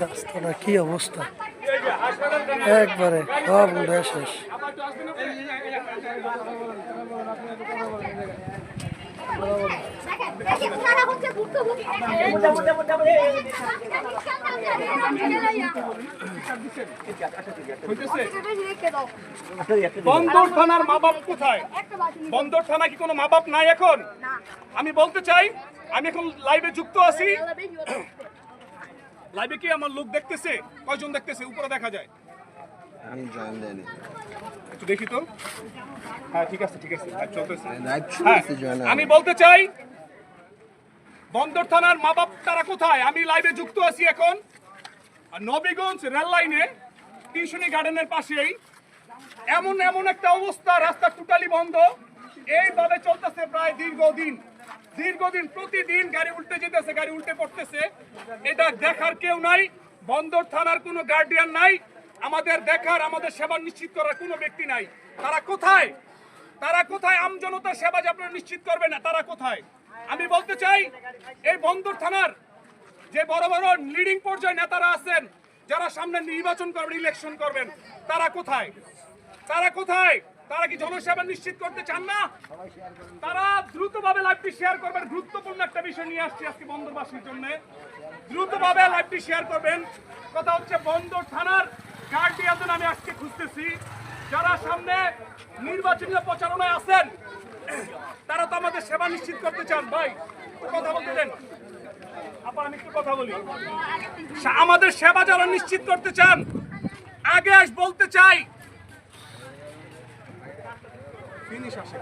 রাস্তাটা কি অবস্থা, একবারে সব উঠে শেষ। বন্দর থানার মা বাপ কোথায়? বন্দর থানা কি কোনো মা বাপ নাই এখন? আমি বলতে চাই, আমি এখন লাইভে যুক্ত আছি। লাইভে কি আমার লোক দেখতেছে? কয়জন দেখতেছে? উপরে দেখা যায়। আমি জয়েন দেয়নি, একটু দেখি তো। হ্যাঁ ঠিক আছে, ঠিক আছে, লাইভ চলতেছে। জয়েন আমি বলতে চাই, বন্দর থানার মা বাপ তারা কোথায়? আমি লাইভে যুক্ত আছি এখন নবীগঞ্জ রেল লাইনে টিউশনি গার্ডেনের পাশেই। এমন একটা অবস্থা, রাস্তা টোটালি বন্ধ। এইভাবে চলতেছে প্রায় দীর্ঘদিন প্রতিদিন গাড়ি উল্টে যেতেছে, গাড়ি উল্টে পড়তেছে। এটা দেখার কেউ নাই, বন্দর থানার কোনো গার্ডিয়ান নাই, আমাদের দেখার, আমাদের সেবা নিশ্চিত করার কোনো ব্যক্তি নাই। তারা কোথায়? তারা কোথায়? আমজনতার সেবা যে আপনারা নিশ্চিত করবেন না, তারা কোথায়? আমি বলতে চাই, এই বন্দর থানার যে বড় বড় লিডিং পর্যায়ে নেতারা আছেন, যারা সামনে নির্বাচন করবেন, ইলেকশন করবেন, তারা কোথায়? তারা কোথায়? তারা কি জনসেবা নিশ্চিত করতে চান না? তারা দ্রুতভাবে লাইভটি শেয়ার করবেন। গুরুত্বপূর্ণ একটা বিষয় নিয়ে আসছি আজকে বন্দরবাসীর জন্য। দ্রুতভাবে লাইভটি শেয়ার করবেন। কথা হচ্ছে, বন্দর থানার গার্ডিয়ানদের আমি আজকে খুঁজতেছি, যারা সামনে নির্বাচনী প্রচারণায় আছেন, তারা তো আমাদের সেবা নিশ্চিত করতে চান। ভাই কথা বলতে দেন, আমি একটু কথা বলি। আমাদের সেবা যারা নিশ্চিত করতে চান, আগে বলতে চাই, ফিনিশ আসে।